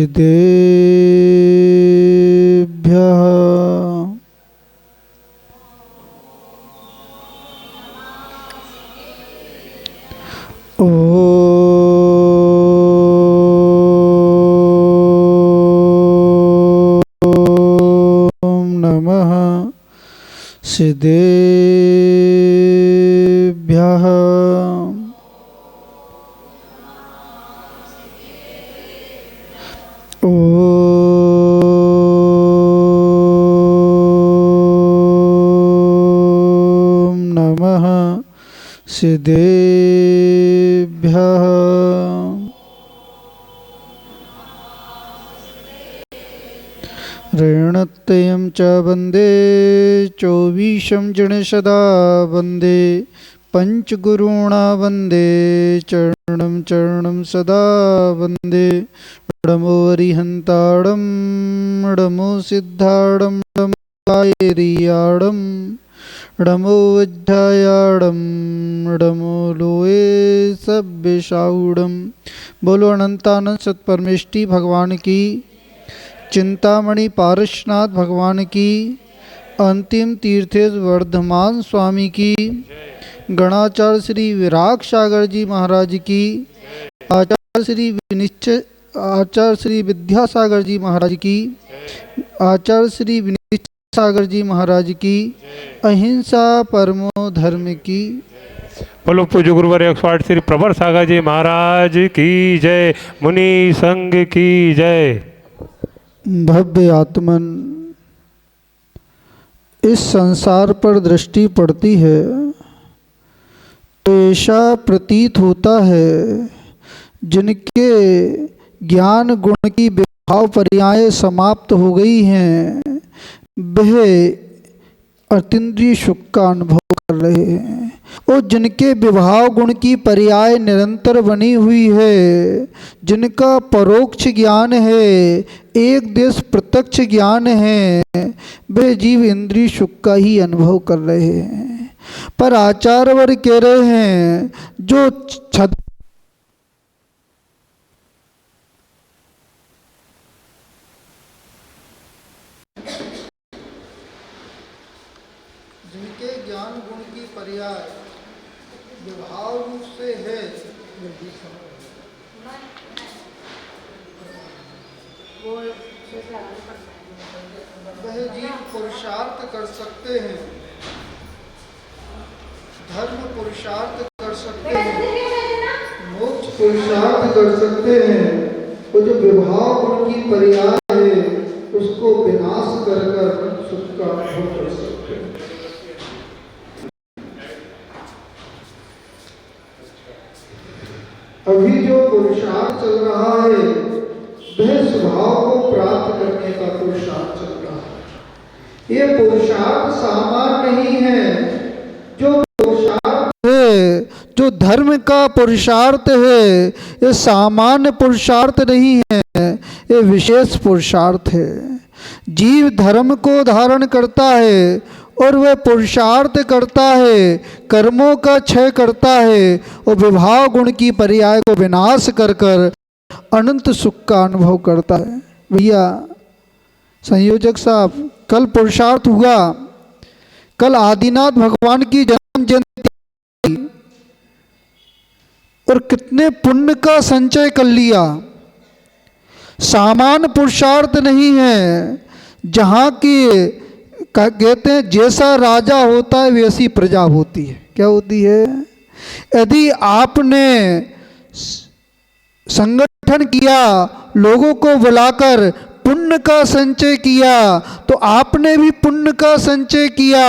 सिद्धेभ्यः ॐ नमः सिद्धेभ्यः ॐ नमः सिद्धेभ्यः ऋणत्यं च वन्दे चौवीशं जणसदा वन्दे पंचगुरुणा वन्दे चरणं चरणं सदा वन्दे णमो अरिहन्ताडं णमो सिद्धाडं णमो कायरियाडं णमो वज्रायाडं णमो लोए सभ्यसाऊडं। बोलो अनंतानंद सतपरमेष्टि भगवान की, चिंतामणि पारसनाथ भगवान की, अंतिम तीर्थेश वर्धमान स्वामी की, गणाचार्य श्री विराग सागर जी महाराज की, आचार्य श्री विद्यासागर जी महाराज की, आचार्य श्री विनिश्चय सागर जी महाराज की, अहिंसा परमो धर्म की। बोलो पूज्य गुरुवर 108 श्री प्रवर सागर जी महाराज की जय, मुनि संघ की जय। भव्य आत्मन, इस संसार पर दृष्टि पड़ती है तो ऐसा प्रतीत होता है जिनके ज्ञान गुण की विभाव पर्याय समाप्त हो गई हैं, वह अतीन्द्रिय सुख का अनुभव कर रहे हैं। और जिनके विभाव गुण की पर्याय निरंतर बनी हुई है, जिनका परोक्ष ज्ञान है, एक देश प्रत्यक्ष ज्ञान है, वे जीव इंद्रिय सुख का ही अनुभव कर रहे हैं। पर आचार्य वर्ग कह रहे हैं जो जिनके ज्ञान गुण की पर्याय विभाव रूप से है, वह जीव पुरुषार्थ कर सकते हैं, धर्म पुरुषार्थ कर सकते हैं, मोक्ष पुरुषार्थ कर सकते हैं। वो जो विभाव गुण की पर्याय है उसको विनाश कर कर सुख का अनुभव कर सकते हैं। अभी जो पुरुषार्थ चल रहा है वह स्वभाव को प्राप्त करने का पुरुषार्थ चल रहा है। ये पुरुषार्थ सामान्य नहीं है। जो पुरुषार्थ है, जो धर्म का पुरुषार्थ है, ये सामान्य पुरुषार्थ नहीं है, ये विशेष पुरुषार्थ है। जीव धर्म को धारण करता है और वह पुरुषार्थ करता है, कर्मों का क्षय करता है और विभाव गुण की पर्याय को विनाश कर कर अनंत सुख का अनुभव करता है। भैया संयोजक साहब, कल पुरुषार्थ हुआ, कल आदिनाथ भगवान की जन्म जयंती और कितने पुण्य का संचय कर लिया। सामान्य पुरुषार्थ नहीं है, जहाँ की कहते हैं जैसा राजा होता है वैसी प्रजा होती है। क्या होती है? यदि आपने संगठन किया, लोगों को बुलाकर पुण्य का संचय किया, तो आपने भी पुण्य का संचय किया।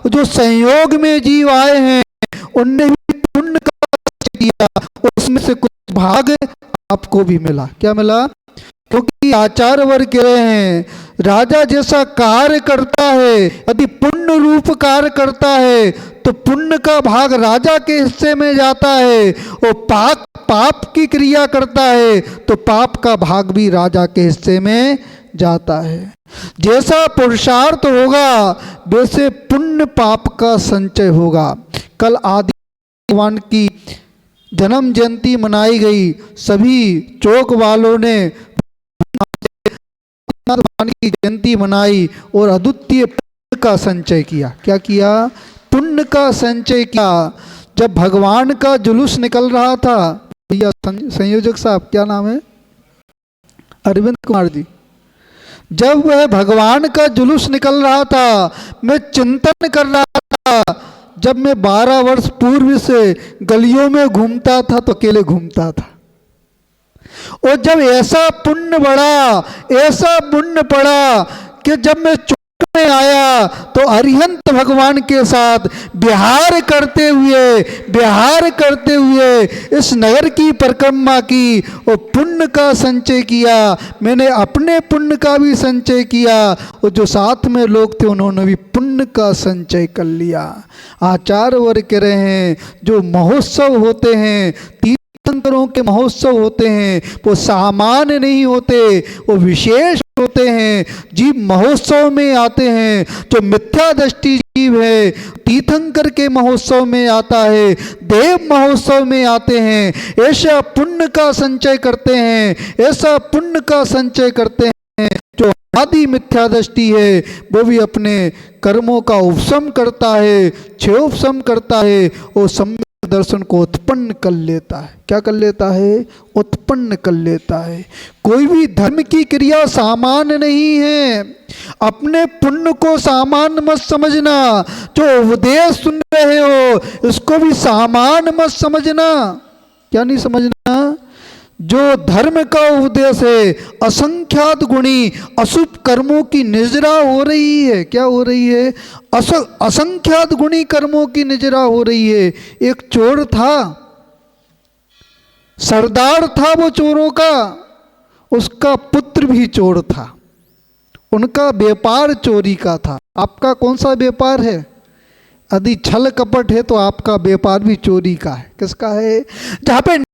जो संयोग में जीव आए हैं उनने भी पुण्य का संचय किया, उसमें से कुछ भाग आपको भी मिला। क्या मिला? क्योंकि आचार्य वर्ग कह रहे हैं राजा जैसा कार्य करता है, यदि पुण्य रूप कार्य करता है तो पुण्य का भाग राजा के हिस्से में जाता है, और पाप की क्रिया करता है तो पाप का भाग भी राजा के हिस्से में जाता है। जैसा पुरुषार्थ होगा वैसे पुण्य पाप का संचय होगा। कल आदि भगवान की जन्म जयंती मनाई गई, सभी चौक वालों ने भगवान की जयंती मनाई और अद्वितीय पुण्य का संचय किया। क्या किया? पुण्य का संचय किया। जब भगवान का जुलूस निकल रहा था, भैया संयोजक साहब क्या नाम है? अरविंद कुमार जी। जब वह भगवान का जुलूस निकल रहा था, मैं चिंतन कर रहा था। जब मैं 12 वर्ष पूर्व से गलियों में घूमता था तो अकेले घूमता था, और जब ऐसा पुण्य बढ़ा, ऐसा पुण्य पड़ा कि जब मैं चौक में आया तो अरिहंत भगवान के साथ विहार करते हुए इस नगर की परिक्रमा की और पुण्य का संचय किया। मैंने अपने पुण्य का भी संचय किया और जो साथ में लोग थे उन्होंने भी पुण्य का संचय कर लिया। आचार्य वर्ग कह रहे हैं, जो महोत्सव होते हैं, तीर्थंकरों के महोत्सव होते हैं, वो सामान्य नहीं होते, वो विशेष होते हैं। जीव महोत्सव में आते हैं, जो मिथ्या दृष्टि जीव है तीर्थंकर के महोत्सव में आता है, देव महोत्सव में आते हैं, ऐसा पुण्य का संचय करते हैं, ऐसा पुण्य का संचय करते हैं। जो आदि मिथ्या दृष्टि है वो भी अपने कर्मों का उपशम करता है, क्षयोपशम करता है और सम्यक दर्शन को उत्पन्न कर लेता है। क्या कर लेता है? उत्पन्न कर लेता है। कोई भी धर्म की क्रिया सामान्य नहीं है। अपने पुण्य को सामान्य मत समझना। जो उपदेश सुन रहे हो इसको भी सामान्य मत समझना। क्या नहीं समझना? जो धर्म का उपदेश है, असंख्यात गुणी अशुभ कर्मों की निजरा हो रही है। क्या हो रही है? असंख्यात गुणी कर्मों की निजरा हो रही है। एक चोर था, सरदार था वो चोरों का, उसका पुत्र भी चोर था, उनका व्यापार चोरी का था। आपका कौन सा व्यापार है? यदि छल कपट है तो आपका व्यापार भी चोरी का है। किसका है? जहाँ पे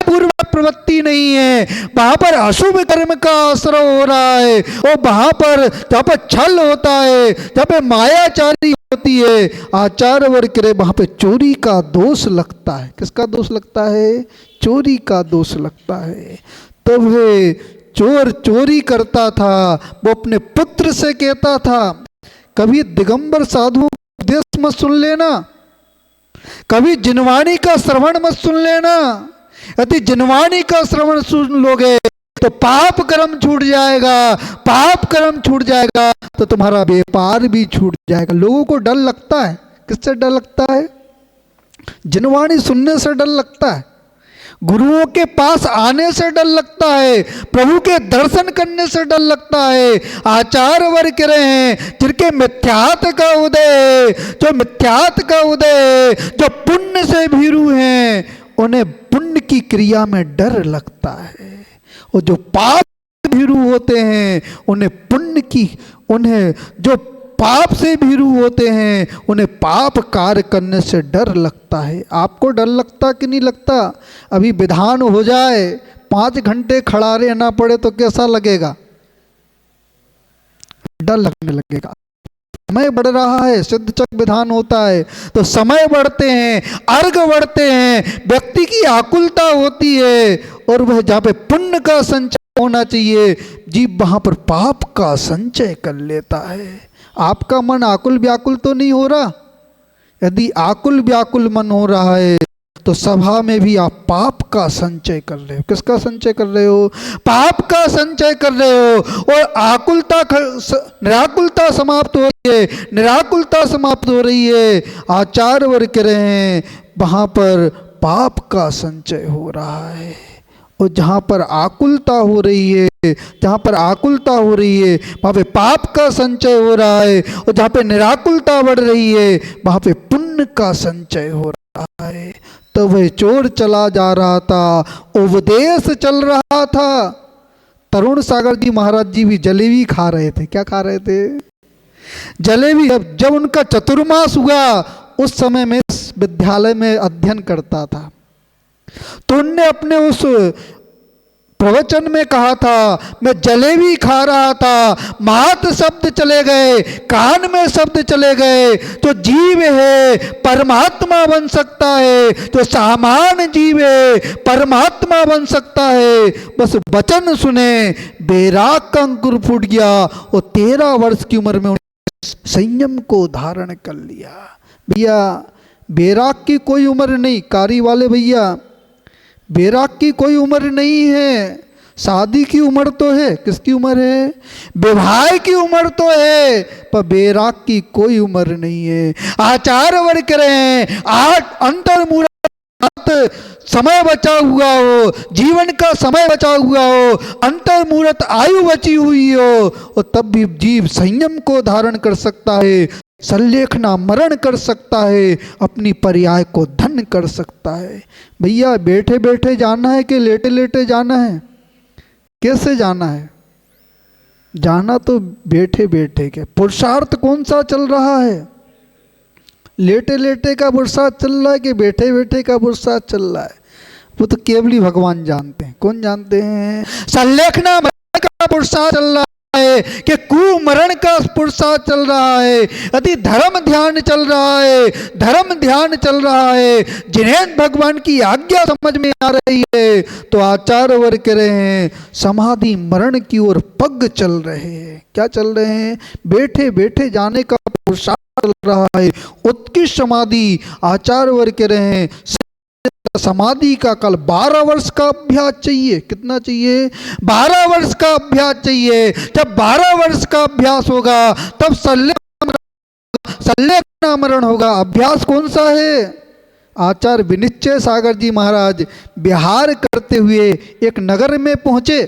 पूर्वक प्रवृत्ति नहीं है, वहां पर अशुभ कर्म का आश्रय हो रहा है, और वहां पर जहाँ पर छल होता है, जहाँ पे मायाचारी होती है, आचार्य वर्ग करे वहां पे चोरी का दोष लगता है। किसका दोष लगता है? चोरी का दोष लगता है। तब वह चोर चोरी करता था, वो अपने पुत्र से कहता था, कभी दिगंबर साधु उपदेश मत सुन लेना, कभी जिनवाणी का श्रवण मत सुन लेना। यदि जिनवाणी का श्रवण सुन लोगे तो पाप कर्म छूट जाएगा, पाप कर्म छूट जाएगा तो तुम्हारा व्यापार भी छूट जाएगा। लोगों को डर लगता है। किससे डर लगता है? जिनवाणी सुनने से डर लगता है, गुरुओं के पास आने से डर लगता है, प्रभु के दर्शन करने से डर लगता है। आचार्य वर्ग कह रहे हैं, जिनके मिथ्यात का उदय, जो मिथ्यात का उदय, जो पुण्य से भीरू हैं, उन्हें पुण्य की क्रिया में डर लगता है, और जो पाप भीरू होते हैं उन्हें जो पाप से भीरू होते हैं उन्हें पाप कार्य करने से डर लगता है। आपको डर लगता कि नहीं लगता? अभी विधान हो जाए, 5 घंटे खड़ा रहना पड़े तो कैसा लगेगा? डर लगने लगेगा। समय बढ़ रहा है, सिद्ध चक विधान होता है तो समय बढ़ते हैं, अर्घ बढ़ते हैं, व्यक्ति की आकुलता होती है, और वह जहाँ पे पुण्य का संचय होना चाहिए, जीव वहाँ पर पाप का संचय कर लेता है। आपका मन आकुल व्याकुल तो नहीं हो रहा? यदि आकुल व्याकुल मन हो रहा है तो सभा में भी आप पाप का संचय कर रहे हो। किसका संचय कर रहे हो? पाप का संचय कर रहे हो, और आकुलता निराकुलता समाप्त हो रही है, निराकुलता समाप्त हो रही है। आचार्य वर्ग कह रहे हैं वहाँ पर पाप का संचय हो रहा है, और जहाँ पर आकुलता हो रही है, जहाँ पर आकुलता हो रही है वहाँ पे पाप का संचय हो रहा है, और जहाँ पे निराकुलता बढ़ रही है वहाँ पे पुण्य का संचय हो रहा है। तो वह चोर चला जा रहा था, उपदेश चल रहा था। तरुण सागर जी महाराज जी भी जलेबी खा रहे थे। क्या खा रहे थे? जलेबी। जब उनका चतुर्मास हुआ उस समय में विद्यालय में अध्ययन करता था, तो उनने अपने उस प्रवचन में कहा था, मैं जलेबी खा रहा था, मात शब्द चले गए, कान में शब्द चले गए। तो जीव है परमात्मा बन सकता है, तो सामान्य जीव है परमात्मा बन सकता है। बस वचन सुने, बैराग का अंकुर फूट गया और 13 वर्ष की उम्र में संयम को धारण कर लिया। भैया बैराग की कोई उम्र नहीं, कारी वाले भैया, बैराग की कोई उम्र नहीं है। शादी की उम्र तो है, किसकी उम्र है? विवाह की उम्र तो है, पर बैराग की कोई उम्र नहीं है। आचार्य वर्ग कह रहे हैं, 8 अंतर्मुहूर्त समय बचा हुआ हो, जीवन का समय बचा हुआ हो, अंतर्मुहूर्त आयु बची हुई हो, और तब भी जीव संयम को धारण कर सकता है, संलेखना मरण कर सकता है, अपनी पर्याय को धन कर सकता है। भैया बैठे बैठे जाना है कि लेटे लेटे जाना है? कैसे जाना है? जाना तो बैठे बैठे के। पुरुषार्थ कौन सा चल रहा है? लेटे लेटे का पुरुषार्थ चल रहा है कि बैठे बैठे का पुरुषार्थ चल रहा है? वो तो केवल ही भगवान जानते हैं। कौन जानते हैं? संलेखना मरण का पुरुषार्थ चल रहा है कि कुमरण का पुरुषार्थ चल रहा है, यदि धर्म ध्यान चल रहा है, धर्म ध्यान चल रहा है, जिन्हें भगवान की आज्ञा समझ में आ रही है, तो आचार्य वर्ग कह रहे हैं समाधि मरण की ओर पग चल रहे हैं। क्या चल रहे हैं? बैठे बैठे जाने का पुरुषार्थ चल रहा है। उत्कृष्ट समाधि आचार्य वर्ग कह रहे हैं समाधि का कल 12 वर्ष का अभ्यास चाहिए। कितना चाहिए? 12 वर्ष का अभ्यास चाहिए। जब 12 वर्ष का अभ्यास होगा तब संलेखनामरण होगा। अभ्यास कौन सा है? आचार्य विनिश्चय सागर जी महाराज विहार करते हुए एक नगर में पहुंचे।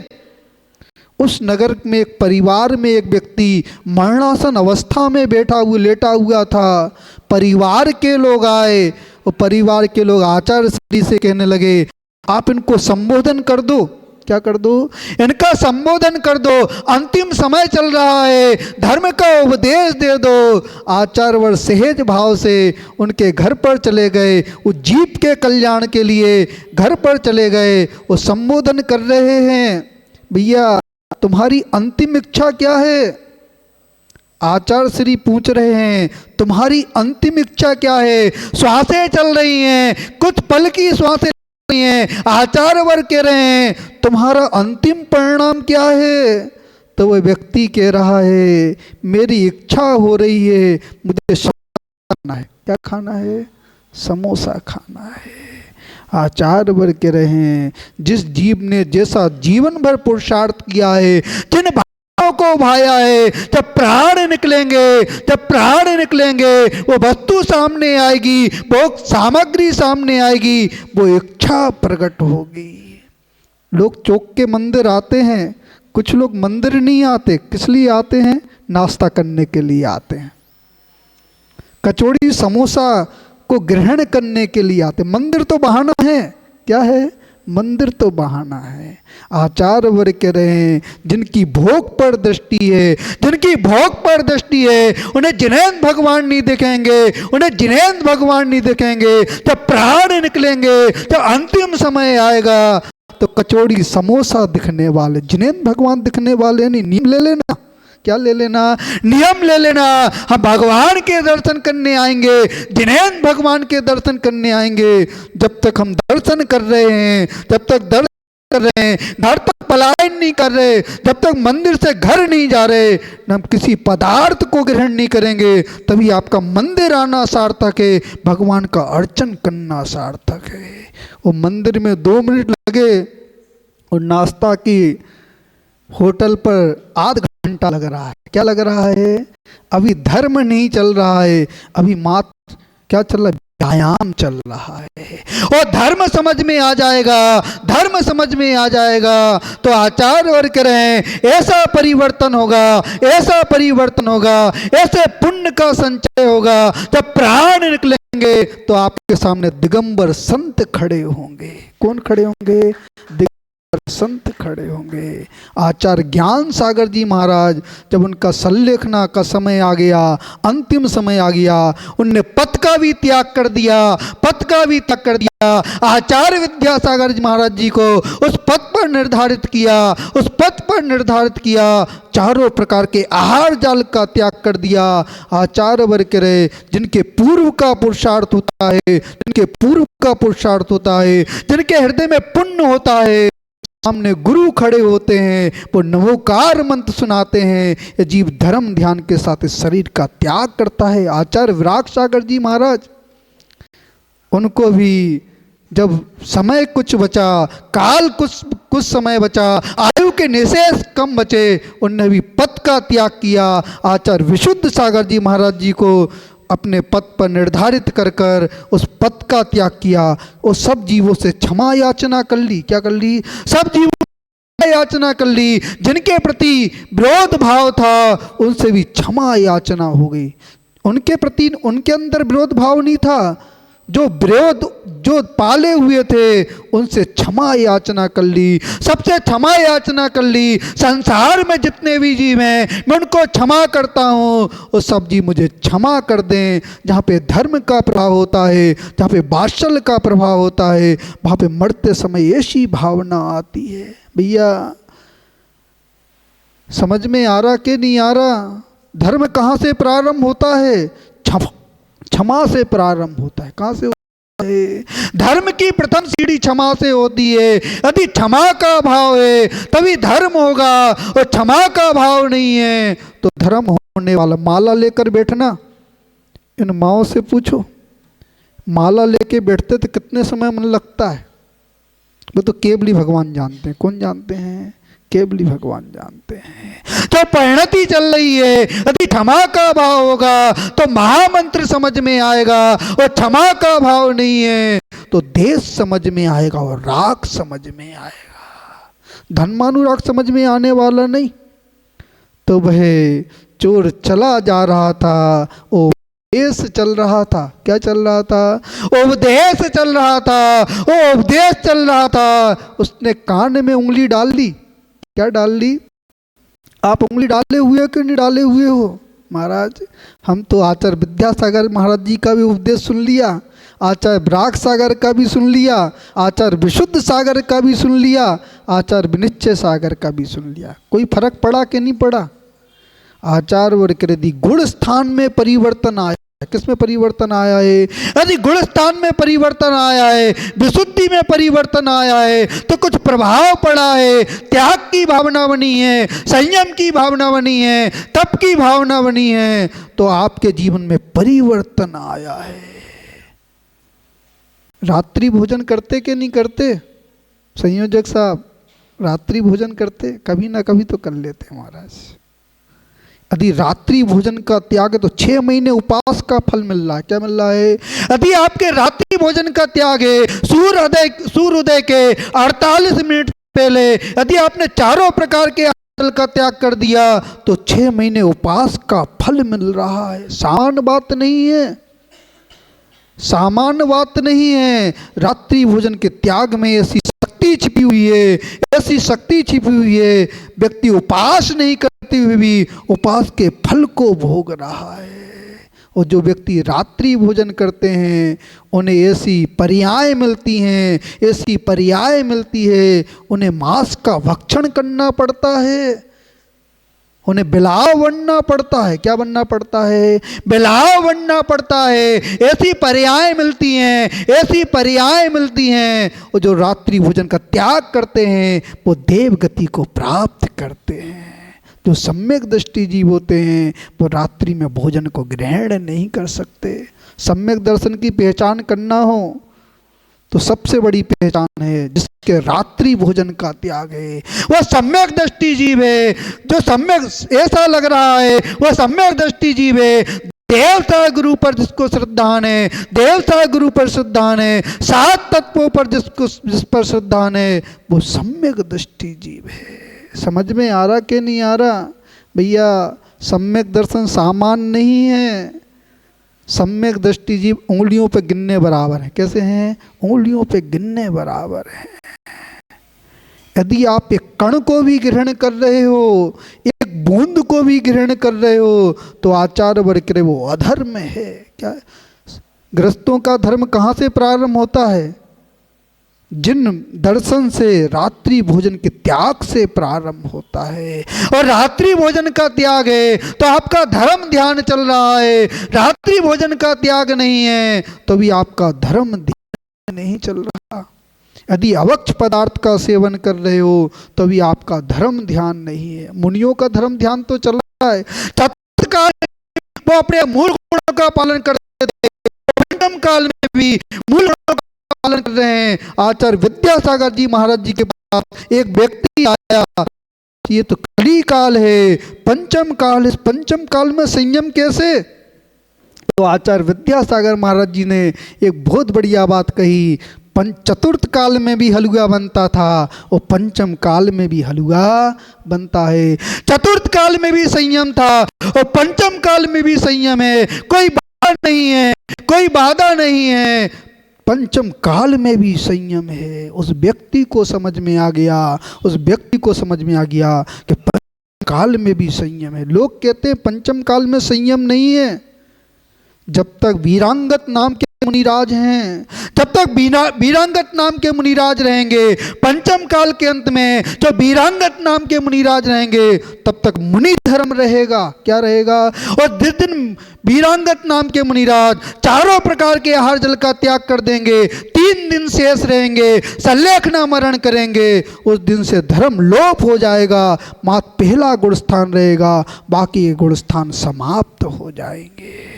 उस नगर में एक परिवार में एक व्यक्ति मरणासन अवस्था में लेटा हुआ था। परिवार के लोग आए और परिवार के लोग आचार्य श्री से कहने लगे, आप इनको संबोधन कर दो। क्या कर दो? इनका संबोधन कर दो, अंतिम समय चल रहा है, धर्म का उपदेश दे दो। आचार्य सहज भाव से उनके घर पर चले गए, उस जीव के कल्याण के लिए घर पर चले गए। वो संबोधन कर रहे हैं, भैया तुम्हारी अंतिम इच्छा क्या है? आचार्य श्री पूछ रहे हैं तुम्हारी अंतिम इच्छा क्या है? श्वासें चल रही हैं, कुछ पल की श्वासें चल रही हैं। आचार्य वर्ग कह रहे हैं तुम्हारा अंतिम परिणाम क्या है? तो वह व्यक्ति कह रहा है मेरी इच्छा हो रही है, मुझे खाना है। क्या खाना है? समोसा खाना है। आचार्य वर्ग कह रहे हैं जिस जीव ने जैसा जीवन भर पुरुषार्थ किया है, जिन भावों को भाया है, जब प्राण निकलेंगे वो वस्तु सामने आएगी, वो सामग्री सामने आएगी, वो इच्छा प्रकट होगी। लोग चौक के मंदिर आते हैं, कुछ लोग मंदिर नहीं आते। किस लिए आते हैं? नाश्ता करने के लिए आते हैं, कचौड़ी समोसा को ग्रहण करने के लिए आते। मंदिर तो बहाना है। क्या है? मंदिर तो बहाना है। आचार्य वर्ग कह रहे हैं जिनकी भोग पर दृष्टि है, जिनकी भोग पर दृष्टि है, उन्हें जिनेंद्र भगवान नहीं दिखेंगे, उन्हें जिनेंद्र भगवान नहीं दिखेंगे। जब प्राण निकलेंगे, जब अंतिम समय आएगा, तो कचौड़ी समोसा दिखने वाले, जिनेंद्र भगवान दिखने वाले नहीं। नियम ले लेना। क्या ले लेना? नियम ले लेना। हम भगवान के दर्शन करने आएंगे, जिनेंद्र भगवान के दर्शन करने आएंगे। जब तक हम दर्शन कर रहे हैं, जब तक दर्शन कर रहे हैं, घर तक पलायन नहीं कर रहे, जब तक मंदिर से घर नहीं जा रहे, हम किसी पदार्थ को ग्रहण नहीं करेंगे, तभी आपका मंदिर आना सार्थक है, भगवान का अर्चन करना सार्थक है। वो मंदिर में 2 मिनट लगे और नाश्ता की होटल पर आध घंटा लग रहा है। क्या लग रहा है? अभी धर्म नहीं चल रहा है, अभी मात्र क्या चल रहा है? व्यायाम चल रहा है। और धर्म समझ में आ जाएगा, धर्म समझ में आ जाएगा तो आचार्य वर्ग कह रहे हैं ऐसा परिवर्तन होगा, ऐसा परिवर्तन होगा, ऐसे पुण्य का संचय होगा। जब प्राण निकलेंगे तो आपके सामने दिगंबर संत खड़े होंगे। कौन खड़े होंगे? संत खड़े होंगे। आचार्य ज्ञान सागर जी महाराज, जब उनका संलेखना का समय आ गया, अंतिम समय आ गया, उनने पद का भी त्याग कर दिया, पद का भी त्याग कर दिया। आचार्य विद्यासागर जी महाराज जी को उस पद पर निर्धारित किया, उस पद पर निर्धारित किया, चारों प्रकार के आहार जाल का त्याग कर दिया। आचार्य वर्ग रहे जिनके पूर्व का पुरुषार्थ होता है, जिनके पूर्व का पुरुषार्थ होता है, जिनके हृदय में पुण्य होता है, सामने गुरु खड़े होते हैं, वो नमोकार मंत्र सुनाते हैं, ये जीव धर्म ध्यान के साथ इस शरीर का त्याग करता है। आचार्य विराग सागर जी महाराज, उनको भी जब समय कुछ बचा, काल कुछ समय बचा, आयु के निशेष कम बचे, उनने भी पद का त्याग किया। आचार्य विशुद्ध सागर जी महाराज जी को अपने पद पर निर्धारित कर कर उस पद का त्याग किया। और सब जीवों से क्षमा याचना कर ली। क्या कर ली? सब जीवों से याचना कर ली। जिनके प्रति विरोध भाव था उनसे भी क्षमा याचना हो गई। उनके प्रति उनके अंदर विरोध भाव नहीं था, जो पाले हुए थे उनसे क्षमा याचना कर ली, सबसे क्षमा याचना कर ली। संसार में जितने भी जीव हैं मैं उनको क्षमा करता हूँ, और सब जीव मुझे क्षमा कर दें। जहाँ पे धर्म का प्रभाव होता है, जहाँ पे वात्सल्य का प्रभाव होता है, वहाँ पे मरते समय ऐसी भावना आती है। भैया समझ में आ रहा कि नहीं आ रहा? धर्म कहाँ से प्रारंभ होता है? क्षमा से प्रारंभ होता है। कहाँ से होता है? धर्म की प्रथम सीढ़ी क्षमा से होती है। यदि क्षमा का भाव है तभी धर्म होगा, और क्षमा का भाव नहीं है तो धर्म होने वाला। माला लेकर बैठना, इन माओं से पूछो, माला लेके बैठते तो कितने समय मन लगता है? वो तो केवली भगवान जानते हैं। कौन जानते हैं? केवली भगवान जानते हैं। जो परिणति चल रही है, यदि क्षमा का भाव होगा तो महामंत्र समझ में आएगा, और क्षमा का भाव नहीं है तो देश समझ में आएगा और राग समझ में आएगा। धर्मानुराग समझ में आने वाला नहीं। तो वह चोर चला जा रहा था, उपदेश चल रहा था। क्या चल रहा था? उपदेश चल रहा था, उपदेश चल रहा था। उसने कान में उंगली डाल ली। क्या डाल ली? आप उंगली डाले हुए हो कि नहीं डाले हुए हो? महाराज हम तो आचार्य विद्यासागर महाराज जी का भी उपदेश सुन लिया, आचार्य विराग सागर का भी सुन लिया, आचार्य विशुद्ध सागर का भी सुन लिया, आचार्य विनिश्चय सागर का भी सुन लिया। कोई फर्क पड़ा कि नहीं पड़ा? आचार्य वर्ग यदि गुण स्थान में परिवर्तन आया, किस में परिवर्तन आया है? यदि गुण स्थान में परिवर्तन आया है, विशुद्धि में परिवर्तन आया है, तो कुछ प्रभाव पड़ा है। त्याग की भावना बनी है, संयम की भावना बनी है, तप की भावना बनी है, तो आपके जीवन में परिवर्तन आया है। रात्रि भोजन करते कि नहीं करते? संयोजक साहब रात्रि भोजन करते? कभी ना कभी तो कर लेते महाराज। यदि रात्रि भोजन का त्याग है तो 6 महीने उपास का फल मिल रहा है। क्या मिल रहा है? यदि आपके रात्रि भोजन का त्याग है, सूर्योदय के 48 मिनट पहले यदि आपने चारों प्रकार के फल का त्याग कर दिया तो 6 महीने उपास का फल मिल रहा है। सामान्य बात नहीं है, सामान्य बात नहीं है। रात्रि भोजन के त्याग में ऐसी शक्ति छिपी हुई है, ऐसी शक्ति छिपी हुई है। व्यक्ति उपास नहीं करते हुए भी उपास के फल को भोग रहा है। और जो व्यक्ति रात्रि भोजन करते हैं उन्हें ऐसी पर्याय मिलती हैं, ऐसी पर्याय मिलती है। उन्हें मांस का भक्षण करना पड़ता है, उन्हें बिलाव बनना पड़ता है। क्या बनना पड़ता है? बिलाव बनना पड़ता है। ऐसी पर्याय मिलती हैं, ऐसी पर्याय मिलती हैं। और जो रात्रि भोजन का त्याग करते हैं वो देव गति को प्राप्त करते हैं। जो सम्यक दृष्टि जीव होते हैं वो रात्रि में भोजन को ग्रहण नहीं कर सकते। सम्यक दर्शन की पहचान करना हो तो सबसे बड़ी पहचान है जिसके रात्रि भोजन का त्याग है, वह सम्यक दृष्टि जीव है। जो सम्यक ऐसा लग रहा है वह सम्यक दृष्टि जीव है। देवता गुरु पर जिसको श्रद्धान है, देवता गुरु पर श्रद्धान है, 7 तत्वों पर जिस पर श्रद्धान है वो सम्यक दृष्टि जीव है। समझ में आ रहा कि नहीं आ रहा? भैया सम्यक दर्शन सामान्य नहीं है। सम्यक दृष्टि जीव उंगलियों पे गिनने बराबर है। कैसे हैं? उंगलियों पे गिनने बराबर है। यदि आप एक कण को भी ग्रहण कर रहे हो, एक बूंद को भी ग्रहण कर रहे हो, तो आचार्य वर्ग कह रहे वो अधर्म है। क्या गृहस्थों का धर्म कहाँ से प्रारंभ होता है? जिन दर्शन से, रात्रि भोजन के त्याग से प्रारंभ होता है। और रात्रि भोजन का त्याग है तो आपका धर्म ध्यान चल रहा है, रात्रि भोजन का त्याग नहीं है तो भी आपका धर्म ध्यान नहीं चल रहा। यदि अवक्ष पदार्थ का सेवन कर रहे हो तो भी आपका धर्म ध्यान नहीं है। मुनियों का धर्म ध्यान तो चल रहा है, चतुर्थ काल वो अपने मूल गुणों का पालन करते थे, पंचम काल में भी मूल गुणों का पालन कर रहे हैं। आचार्य विद्यासागर जी महाराज जी के पास एक व्यक्ति आया, ये तो कली काल है, पंचम काल, इस पंचम काल में संयम कैसे? तो आचार्य विद्यासागर महाराज जी ने एक बहुत बढ़िया बात कही, चतुर्थ काल में भी हलवा बनता था और पंचम काल में भी हलवा बनता है। चतुर्थ काल में भी संयम था और पंचम काल में भी संयम है। कोई बाधा नहीं है, कोई बाधा नहीं है, पंचम काल में भी संयम है। उस व्यक्ति को समझ में आ गया, उस व्यक्ति को समझ में आ गया कि पंचम काल में भी संयम है। लोग कहते हैं पंचम काल में संयम नहीं है। जब तक वीरांगत नाम के मुनिराज हैं, जब तक वीरांगत नाम के मुनिराज रहेंगे, पंचम काल के अंत में जो वीरांगत नाम के मुनिराज रहेंगे तब तक मुनि धर्म रहेगा। क्या रहेगा? और जिस दिन वीरांगत नाम के मुनिराज चारों प्रकार के आहार जल का त्याग कर देंगे, 3 दिन शेष रहेंगे, सल्लेखना मरण करेंगे, उस दिन से धर्म लोप हो जाएगा। मात्र पहला गुणस्थान रहेगा, बाकी ये गुणस्थान समाप्त हो जाएंगे।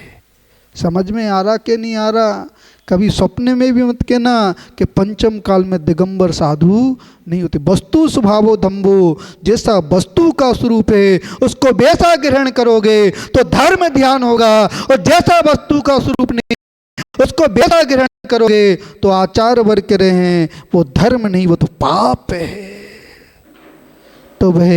समझ में आ रहा कि नहीं आ रहा? कभी स्वप्न में भी मत कहना कि पंचम काल में दिगंबर साधु नहीं होते। वस्तु स्वभावो धम्बो, जैसा वस्तु का स्वरूप है उसको वैसा ग्रहण करोगे तो धर्म ध्यान होगा, और जैसा वस्तु का स्वरूप नहीं उसको वैसा ग्रहण करोगे तो आचार्य वर्ग कह रहे हैं वो धर्म नहीं, वो तो पाप है। तो वह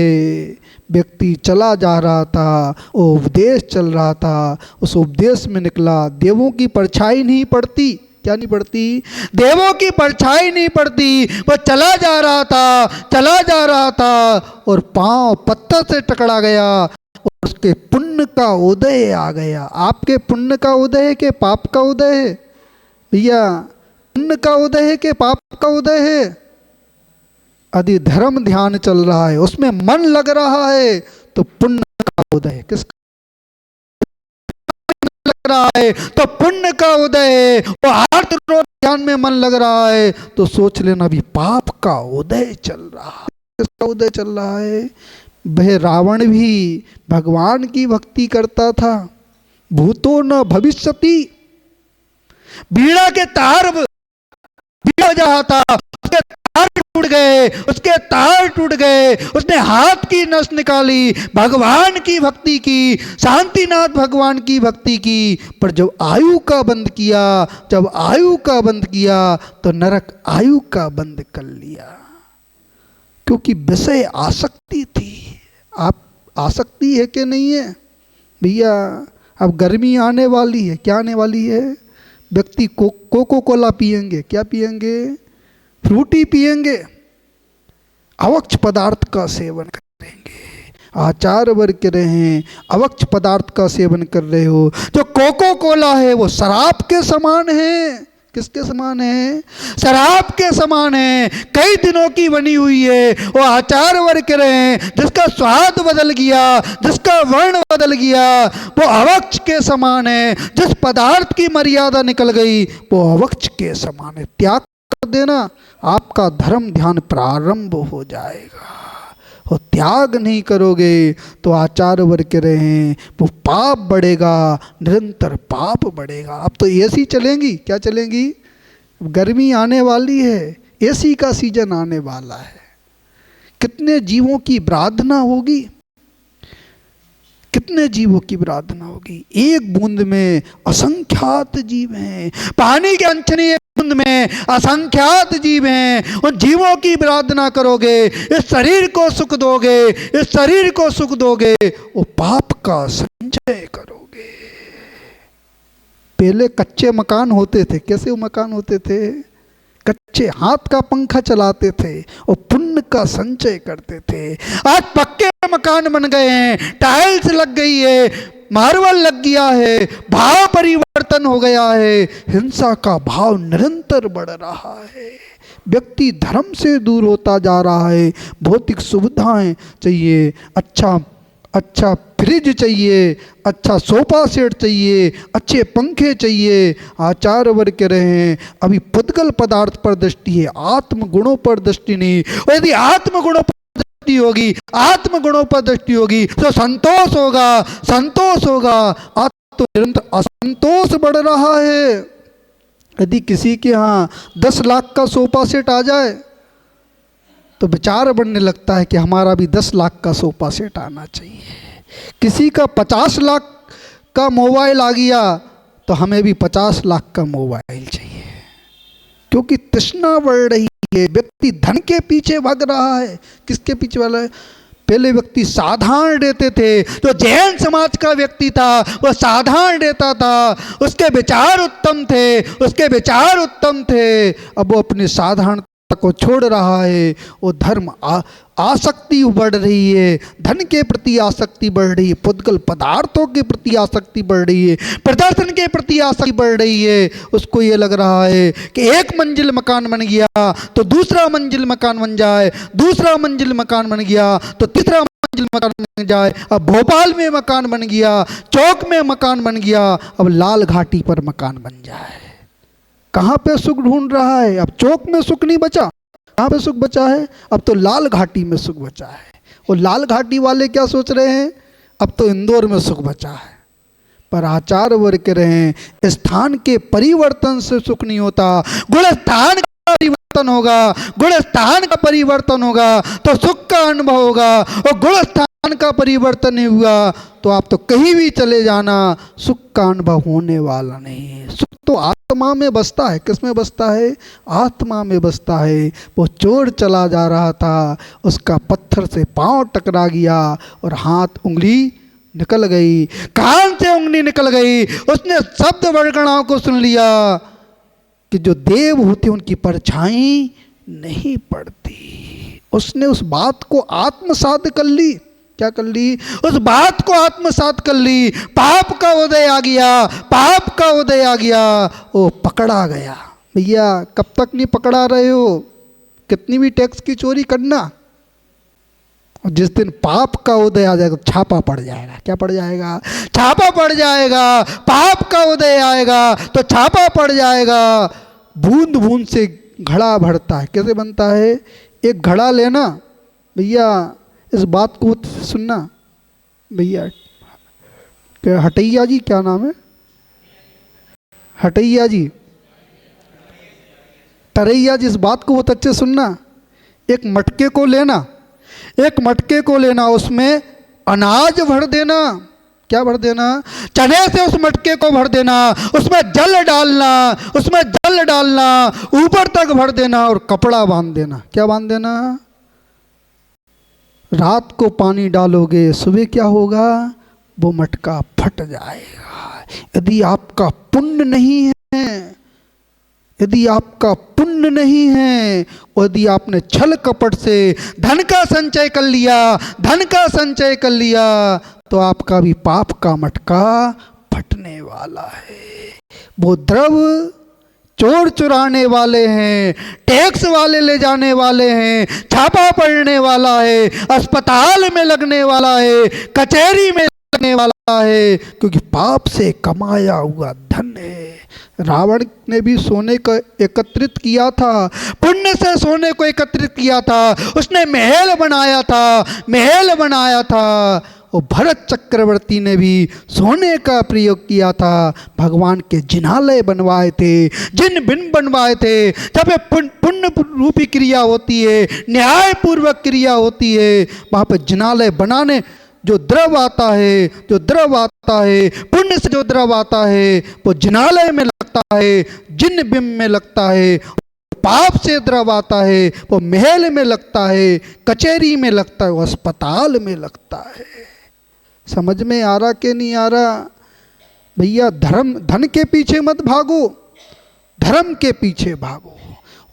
व्यक्ति चला जा रहा था, वो उपदेश चल रहा था, उस उपदेश में निकला, देवों की परछाई नहीं पड़ती। क्या नहीं पड़ती? देवों की परछाई नहीं पड़ती। वो चला जा रहा था, चला जा रहा था और पांव पत्थर से टकरा गया और उसके पुण्य का उदय आ गया। आपके पुण्य का उदय है कि पाप का उदय है? भैया पुण्य का उदय है कि पाप का उदय है? यदि धर्म ध्यान चल रहा है, उसमें मन लग रहा है, तो पुण्य का उदय। किसका लग रहा है? तो पुण्य का उदय है। वो आर्त क्रोध ध्यान में मन लग रहा है तो सोच लेना भी पाप का उदय चल रहा है। किसका उदय चल रहा है? वह रावण भी भगवान की भक्ति करता था। भूतो न भविष्यति, बीड़ा के तार बीड़ा जहा था, उसके तार टूट गए, उसके तार टूट गए, उसने हाथ की नस निकाली, भगवान की भक्ति की, शांतिनाथ भगवान की भक्ति की। पर जब आयु का बंद किया, जब आयु का बंद किया तो नरक आयु का बंद कर लिया, क्योंकि विषय आसक्ति थी। आप आसक्ति है कि नहीं है भैया? अब गर्मी आने वाली है, क्या आने वाली है? व्यक्ति कोको कोला पिएंगे, क्या पिएंगे? फ्रूटी पिएंगे, अवक्ष पदार्थ का सेवन करेंगे। आचार्य वर्ग कह रहे हैं अवक्ष पदार्थ का सेवन कर रहे हो। जो कोको कोला है वो शराब के समान है। किसके समान है? शराब के समान है, कई दिनों की बनी हुई है। वो आचार्य वर्ग कह रहे हैं जिसका स्वाद बदल गया, जिसका वर्ण बदल गया, वो अवक्ष के समान है। जिस पदार्थ की मर्यादा निकल गई वो अवक्ष के समान है। त्याग कर देना, आपका धर्म ध्यान प्रारंभ हो जाएगा। और त्याग नहीं करोगे तो आचार्य वर्ग कह रहे हैं वो पाप बढ़ेगा, निरंतर पाप बढ़ेगा। अब तो एसी चलेंगी, क्या चलेंगी? गर्मी आने वाली है, एसी का सीजन आने वाला है। कितने जीवों की प्रार्थना होगी, कितने जीवों की प्रार्थना होगी। एक बूंद में असंख्यात जीव हैं, पानी के अंचनी एक बूंद में असंख्यात जीव हैं। उन जीवों की प्रार्थना करोगे, इस शरीर को सुख दोगे, इस शरीर को सुख दोगे, वो पाप का संचय करोगे। पहले कच्चे मकान होते थे, कैसे वो मकान होते थे? कच्चे बच्चे हाथ का पंखा चलाते थे और पुण्य का संचय करते थे। आज पक्के मकान बन गए हैं, टाइल्स लग गई है, मार्बल लग गया है, भाव परिवर्तन हो गया है, हिंसा का भाव निरंतर बढ़ रहा है, व्यक्ति धर्म से दूर होता जा रहा है। भौतिक सुविधाएं चाहिए, अच्छा फ्रिज चाहिए, अच्छा सोफा सेट चाहिए, अच्छे पंखे चाहिए। आचार्य वर्ग कह रहे हैं अभी पुद्गल पदार्थ पर दृष्टि है, आत्म गुणों पर दृष्टि नहीं। और यदि आत्म गुणों पर दृष्टि होगी, आत्म गुणों पर दृष्टि होगी तो संतोष होगा। आत्म तो निरंतर असंतोष बढ़ रहा है। यदि किसी के यहाँ 10 लाख का सोफा सेट आ जाए तो विचार बढ़ने लगता है कि हमारा भी 10 लाख का सोफा सेट आना चाहिए। किसी का 50 लाख का मोबाइल आ गया तो हमें भी 50 लाख का मोबाइल चाहिए, क्योंकि तृष्णा बढ़ रही है। व्यक्ति धन के पीछे भाग रहा है। किसके पीछे वाला है? पहले व्यक्ति साधारण रहते थे, जो जैन समाज का व्यक्ति था वह साधारण रहता था, उसके विचार उत्तम थे। अब वो अपने साधारणता को छोड़ रहा है। वो धर्म आसक्ति बढ़ रही है, धन के प्रति आसक्ति बढ़ रही है, पुद्गल पदार्थों के प्रति आसक्ति बढ़ रही है, प्रदर्शन के प्रति आसक्ति बढ़ रही है। उसको ये लग रहा है कि एक मंजिल मकान बन गया तो दूसरा मंजिल मकान बन जाए, दूसरा मंजिल मकान बन गया तो तीसरा मंजिल मकान बन जाए। अब भोपाल में मकान बन गया, चौक में मकान बन गया, अब लाल घाटी पर मकान बन जाए। कहाँ पे सुख ढूंढ रहा है? अब चौक में सुख नहीं बचा, कहाँ पे सुख बचा है? अब तो लाल घाटी में सुख बचा है। और लाल घाटी वाले क्या सोच रहे हैं? अब तो इंदौर में सुख बचा है। पर आचार्य वर्ग कह रहे हैं स्थान के परिवर्तन से सुख नहीं होता, गुण स्थान का परिवर्तन होगा। गुण स्थान का परिवर्तन होगा तो सुख का अनुभव होगा, और गुण स्थान का परिवर्तन नहीं हुआ तो आप तो कहीं भी चले जाना, सुख का अनुभव होने वाला नहीं है। सुख तो आत्मा में बसता है। किस में बसता है? आत्मा में बसता है। वो चोर चला जा रहा था, उसका पत्थर से पांव टकरा गया और हाथ उंगली निकल गई, कान से उंगली निकल गई। उसने शब्द वर्गणाओं को सुन लिया कि जो देव होते उनकी परछाई नहीं पड़ती। उसने उस बात को आत्मसात कर ली। क्या कर ली? उस बात को आत्मसात कर ली। पाप का उदय आ गया, वो पकड़ा गया। भैया कब तक नहीं पकड़ा रहे हो? कितनी भी टैक्स की चोरी करना, और जिस दिन पाप का उदय आ जाएगा छापा पड़ जाएगा। क्या पड़ जाएगा? छापा पड़ जाएगा। पाप का उदय आएगा तो छापा पड़ जाएगा। बूंद बूंद से घड़ा भरता है। कैसे बनता है? एक घड़ा लेना, भैया इस बात को सुनना, भैया हटैया जी, क्या नाम है? हटैया जी, तरैया जी, इस बात को बहुत अच्छे सुनना। एक मटके को लेना, उसमें अनाज भर देना। क्या भर देना? चने से उस मटके को भर देना, उसमें जल डालना, ऊपर तक भर देना और कपड़ा बांध देना। क्या बांध देना? रात को पानी डालोगे, सुबह क्या होगा? वो मटका फट जाएगा। यदि आपका पुण्य नहीं है, और यदि आपने छल कपट से धन का संचय कर लिया तो आपका भी पाप का मटका फटने वाला है। वो द्रव चोर चुराने वाले हैं, टैक्स वाले ले जाने वाले हैं, छापा पड़ने वाला है, अस्पताल में लगने वाला है, कचहरी में लगने वाला है, क्योंकि पाप से कमाया हुआ धन है। रावण ने भी सोने को एकत्रित किया था, पुण्य से सोने को एकत्रित किया था, उसने महल बनाया था। और भरत चक्रवर्ती ने भी सोने का प्रयोग किया था, भगवान के जिनालय बनवाए थे, जिन बिन बनवाए थे। जब पुण्य रूपी क्रिया होती है, न्यायपूर्वक क्रिया होती है, वहाँ पर जिनालय बनाने जो द्रव आता है, पुण्य से जो द्रव आता है वो जिनालय में लगता है, जिन बिंब में लगता है। पाप से द्रव आता है वो महल में लगता है, कचहरी में लगता है, वो अस्पताल में लगता है। समझ में आ रहा कि नहीं आ रहा? भैया धन के पीछे मत भागो, धर्म के पीछे भागो।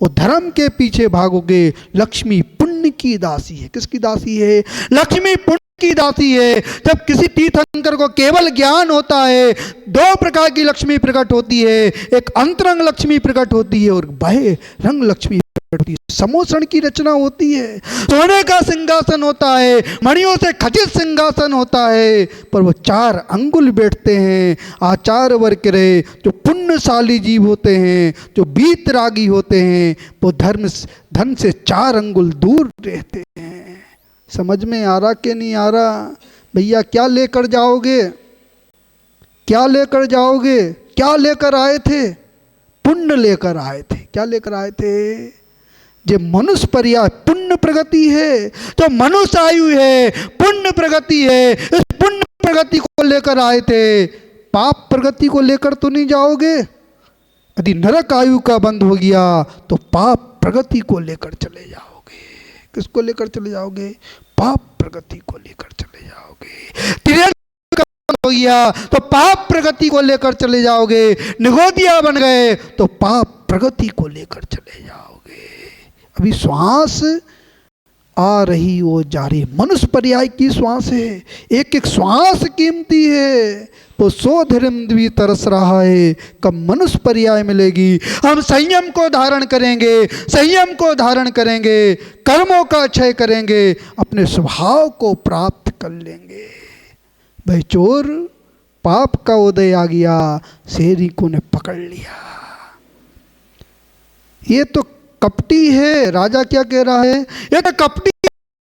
वो धर्म के पीछे भागोगे। लक्ष्मी पुण्य की दासी है। किसकी दासी है? लक्ष्मी पुण्य की दासी है। जब किसी तीर्थंकर को केवल ज्ञान होता है, दो प्रकार की लक्ष्मी प्रकट होती है, एक अंतरंग लक्ष्मी प्रकट होती है और बाह्य रंग लक्ष्मी प्रकट होती है। समोषण की रचना होती है, सोने का सिंहासन होता है, मणियों से खचित सिंहासन होता है, पर वो 4 अंगुल बैठते हैं। आचार्य वर्ग रहे जो पुण्यशाली जीव होते हैं, जो बीतरागी होते हैं, वो धन से 4 अंगुल दूर रहते हैं। समझ में आ रहा कि नहीं आ रहा? भैया क्या लेकर जाओगे? क्या लेकर जाओगे? क्या लेकर आए थे? पुण्य लेकर आए थे। क्या लेकर आए थे? जो मनुष्य पर्याय पुण्य प्रगति है, जो मनुष्य आयु है पुण्य प्रगति है, इस पुण्य प्रगति को लेकर आए थे। पाप प्रगति को लेकर तो नहीं जाओगे। यदि नरक आयु का बंद हो गया तो पाप प्रगति को लेकर चले जाओगे। किसको लेकर चले जाओगे? पाप प्रगति को लेकर चले जाओगे। त्रियंग का बंद हो गया तो पाप प्रगति को लेकर चले जाओगे। निगोदिया बन गए तो पाप प्रगति को लेकर चले जाओगे। अभी श्वास आ रही वो जा रही, मनुष्य पर्याय की श्वास है। एक एक श्वास कीमती है। वो 100 धर्मद्वी तरस रहा है, कब मनुष्य पर्याय मिलेगी। हम संयम को धारण करेंगे, संयम को धारण करेंगे, कर्मों का क्षय करेंगे, अपने स्वभाव को प्राप्त कर लेंगे। भाई चोर, पाप का उदय आ गया, शेरी को ने पकड़ लिया। ये तो कपटी है। राजा क्या कह रहा है? ये तो कपटी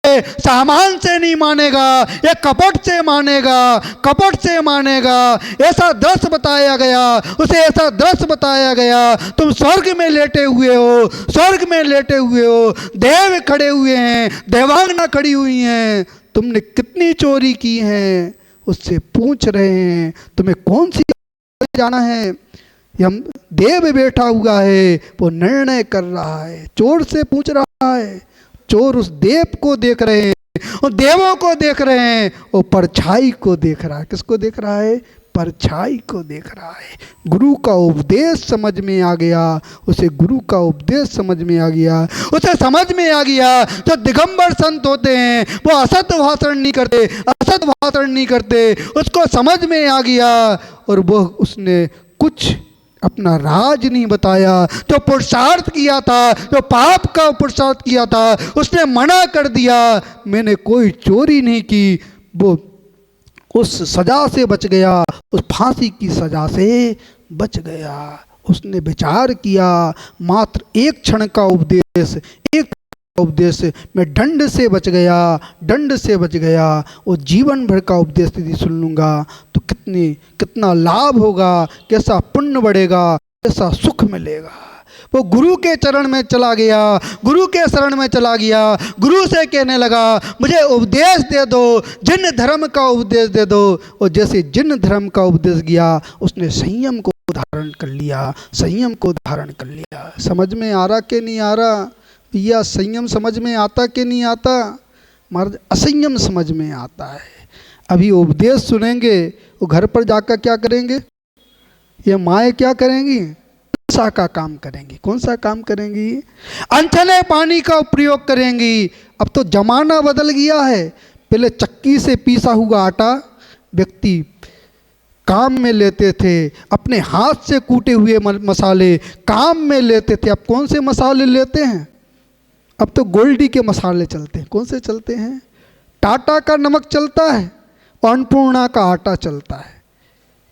है, सामान से नहीं मानेगा, ये कपट से मानेगा, कपट से मानेगा। ऐसा दृश्य बताया गया, उसे ऐसा दृश्य बताया गया। तुम स्वर्ग में लेटे हुए हो, स्वर्ग में लेटे हुए हो, देव खड़े हुए हैं, देवांगना खड़ी हुई हैं, तुमने कितनी चोरी की है उससे पूछ रहे हैं। तुम्हें कौन सी जाना है? हम देव बैठा हुआ है, वो निर्णय कर रहा है। चोर से पूछ रहा है। चोर उस देव को देख रहे हैं, और देवों को देख रहे हैं, वो परछाई को देख रहा है। किसको देख रहा है? परछाई को देख रहा है। गुरु का उपदेश समझ में आ गया, उसे गुरु का उपदेश समझ में आ गया, उसे समझ में आ गया। जो दिगंबर संत होते हैं वो असत भाषण नहीं करते, असत भाषण नहीं करते, उसको समझ में आ गया और वो उसने कुछ अपना राज नहीं बताया। जो पुरुषार्थ किया था, जो पाप का पुरुषार्थ किया था, उसने मना कर दिया। मैंने कोई चोरी नहीं की। वो उस सजा से बच गया, उस फांसी की सजा से बच गया। उसने विचार किया, मात्र एक क्षण का उपदेश, एक उपदेश में दंड से बच गया, दंड से बच गया। वो जीवन भर का उपदेश यदि सुन लूँगा तो कितना लाभ होगा, कैसा पुण्य बढ़ेगा, कैसा सुख मिलेगा। वो गुरु के चरण में चला गया, गुरु के शरण में चला गया। गुरु से कहने लगा मुझे उपदेश दे दो, जिन धर्म का उपदेश दे दो। और जैसे जिन धर्म का उपदेश किया, उसने संयम को धारण कर लिया, संयम को धारण कर लिया। समझ में आ रहा कि नहीं आ रहा? भैया संयम समझ में आता कि नहीं आता? महाराज असंयम समझ में आता है। अभी उपदेश सुनेंगे, वो घर पर जाकर क्या करेंगे? ये माएँ क्या करेंगी? सा का काम करेंगी। कौन सा काम करेंगी? अनछने पानी का प्रयोग करेंगी। अब तो जमाना बदल गया है। पहले चक्की से पीसा हुआ आटा व्यक्ति काम में लेते थे, अपने हाथ से कूटे हुए मसाले काम में लेते थे। अब कौन से मसाले लेते हैं? अब तो गोल्डी के मसाले चलते हैं। कौन से चलते हैं? टाटा का नमक चलता है, अन्नपूर्णा का आटा चलता है।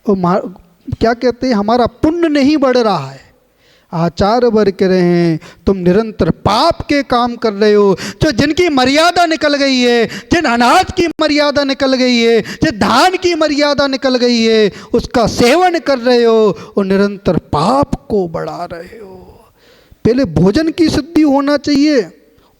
और क्या कहते हैं? हमारा पुण्य नहीं बढ़ रहा है। आचार्य वर्ग कह रहे हैं तुम निरंतर पाप के काम कर रहे हो। जो जिनकी मर्यादा निकल गई है, जिन अनाज की मर्यादा निकल गई है, जिन धान की मर्यादा निकल गई है, उसका सेवन कर रहे हो और निरंतर पाप को बढ़ा रहे हो। पहले भोजन की शुद्धि होना चाहिए।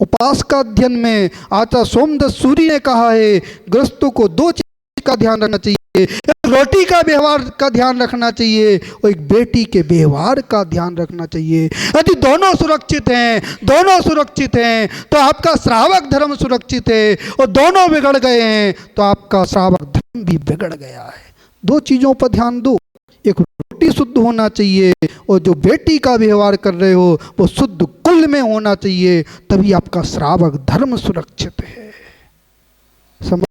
उपास का अध्ययन में आचार्य सोमदत्त सूरी ने कहा है गृहस्थों को 2 चीज का ध्यान रखना चाहिए। एक रोटी का व्यवहार का ध्यान रखना चाहिए और एक बेटी के व्यवहार का ध्यान रखना चाहिए। यदि दोनों सुरक्षित हैं, दोनों सुरक्षित हैं तो आपका श्रावक धर्म सुरक्षित है, और दोनों बिगड़ गए हैं तो आपका श्रावक धर्म भी बिगड़ गया है। 2 चीज़ों पर ध्यान दो। एक रोटी शुद्ध होना चाहिए, और जो बेटी का व्यवहार कर रहे हो वो शुद्ध कुल में होना चाहिए, तभी आपका श्रावक धर्म सुरक्षित है। समझ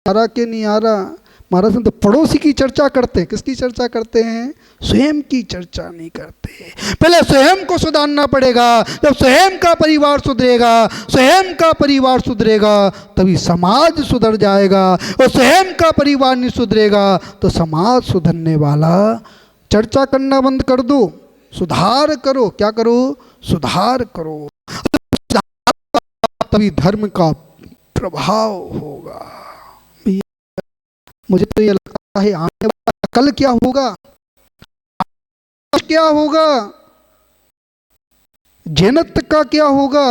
आ रहा कि नहीं आ रहा? महाराज तो पड़ोसी की चर्चा करते हैं, किसकी चर्चा करते हैं? स्वयं की चर्चा नहीं करते। पहले स्वयं को सुधारना पड़ेगा। जब स्वयं का परिवार सुधरेगा, स्वयं का परिवार सुधरेगा, तभी समाज सुधर जाएगा, और स्वयं का परिवार नहीं सुधरेगा तो समाज सुधरने वाला। चर्चा करना बंद कर दो, सुधार करो। क्या करो? सुधार करो, तभी धर्म का प्रभाव होगा। मुझे तो ये लगता है आने वाला कल क्या होगा, क्या होगा, जन्नत का क्या होगा।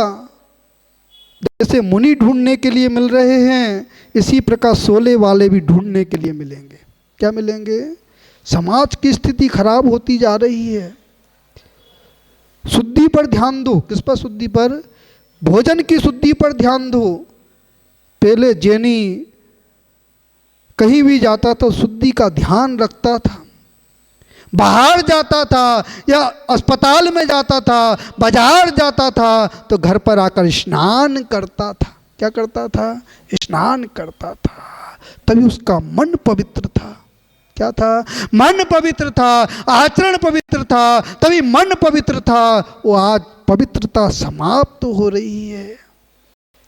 जैसे मुनि ढूंढने के लिए मिल रहे हैं, इसी प्रकार सोले वाले भी ढूंढने के लिए मिलेंगे। क्या मिलेंगे? समाज की स्थिति खराब होती जा रही है। शुद्धि पर ध्यान दो। किस पर शुद्धि पर? भोजन की शुद्धि पर ध्यान दो। पहले जैनी कहीं भी जाता तो शुद्धि का ध्यान रखता था। बाहर जाता था या अस्पताल में जाता था, बाजार जाता था, तो घर पर आकर स्नान करता था। क्या करता था? स्नान करता था। तभी उसका मन पवित्र था। क्या था? मन पवित्र था, आचरण पवित्र था, तभी मन पवित्र था। वो आज पवित्रता समाप्त हो रही है।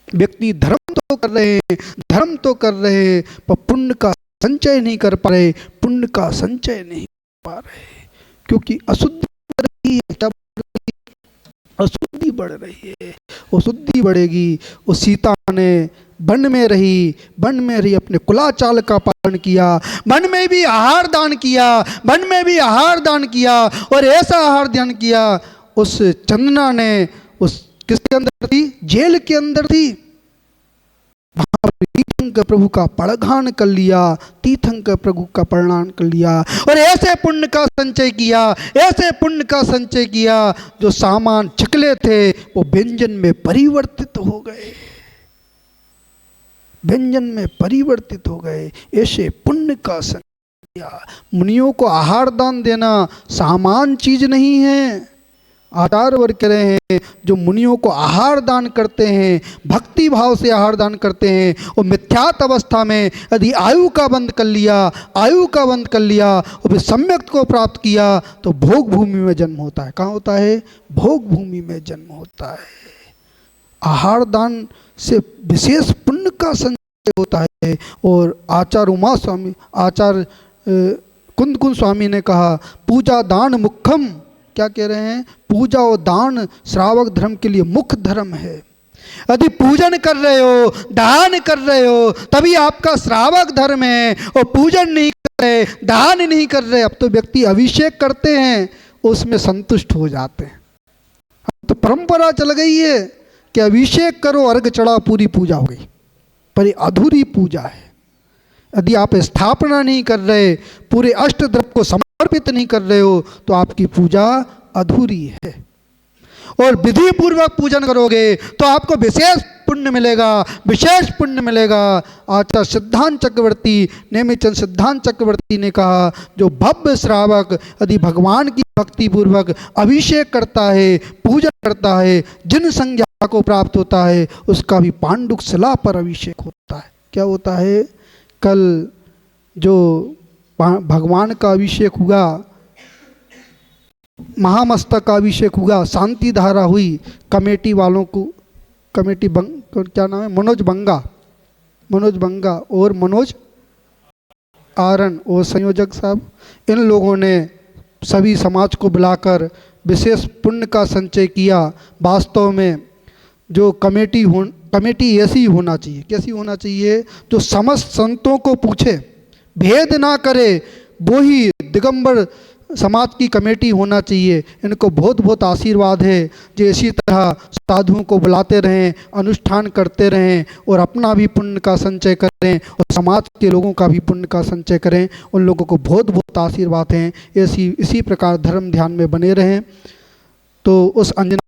व्यक्ति धर्म तो कर रहे हैं, धर्म तो कर रहे हैं, पर पुण्य का संचय नहीं कर पा रहे, पुण्य का संचय नहीं कर पा रहे, क्योंकि अशुद्धि बढ़ रही है। क्या बढ़ रही है? अशुद्धि बढ़ रही है। वो शुद्धि बढ़ेगी। वो सीता ने वन में रही, अपने कुलाचाल का पालन किया, वन में भी आहार दान किया, वन में भी आहार दान किया, और ऐसा आहार दान किया। उस चंदना ने उस किसके अंदर थी? जेल के अंदर थी। वहां तीर्थंकर प्रभु का पड़घान कर लिया, तीर्थंकर प्रभु का प्रणाम कर लिया, और ऐसे पुण्य का संचय किया, ऐसे पुण्य का संचय किया, जो सामान छिकले थे वो व्यंजन में परिवर्तित हो गए, व्यंजन में परिवर्तित हो गए। ऐसे पुण्य का संचय किया। मुनियों को आहार दान देना सामान्य चीज नहीं है। आचार्य वर्ग कह रहे हैं, जो मुनियों को आहार दान करते हैं, भक्ति भाव से आहार दान करते हैं, और मिथ्यात अवस्था में यदि आयु का बंद कर लिया, और फिर सम्यक को प्राप्त किया, तो भोग भूमि में जन्म होता है। कहाँ होता है? भोग भूमि में जन्म होता है। आहार दान से विशेष पुण्य का संचय होता है। और आचार्य कुंद स्वामी ने कहा, पूजा दान मुख्यम। क्या कह रहे हैं? पूजा और दान श्रावक धर्म के लिए मुख्य धर्म है। यदि पूजन कर रहे हो, दान कर रहे हो, तभी आपका श्रावक धर्म है। और पूजन नहीं कर रहे, दान नहीं कर रहे, अब तो व्यक्ति अभिषेक करते हैं, उसमें संतुष्ट हो जाते हैं। अब तो परंपरा चल गई है कि अभिषेक करो, अर्घ चढ़ाओ, पूरी पूजा हो गई, पर ये अधूरी पूजा है। यदि आप स्थापना नहीं कर रहे, पूरे अष्टद्रव्य को समर्पित नहीं कर रहे हो, तो आपकी पूजा अधूरी है। और विधि पूर्वक पूजन करोगे तो आपको विशेष पुण्य मिलेगा, विशेष पुण्य मिलेगा। आचार्य सिद्धांत चक्रवर्ती, नेमिचंद सिद्धांत चक्रवर्ती ने कहा, जो भव्य श्रावक यदि भगवान की भक्ति पूर्वक अभिषेक करता है, पूजन करता है, जिन संज्ञा को प्राप्त होता है, उसका भी पांडुक शिला पर अभिषेक होता है। क्या होता है? कल जो भगवान का अभिषेक हुआ, महामस्तक का अभिषेक हुआ, शांति धारा हुई, कमेटी वालों को, क्या नाम है? मनोज बंगा और मनोज आरन और संयोजक साहब, इन लोगों ने सभी समाज को बुलाकर विशेष पुण्य का संचय किया। वास्तव में जो कमेटी ऐसी होना चाहिए। कैसी होना चाहिए? जो समस्त संतों को पूछे, भेद ना करे, वो ही दिगंबर समाज की कमेटी होना चाहिए। इनको बहुत बहुत आशीर्वाद है, जो इसी तरह साधुओं को बुलाते रहें, अनुष्ठान करते रहें, और अपना भी पुण्य का संचय करें, और समाज के लोगों का भी पुण्य का संचय करें। उन लोगों को बहुत बहुत आशीर्वाद हैं। इसी प्रकार धर्म ध्यान में बने रहें। तो उस अंजना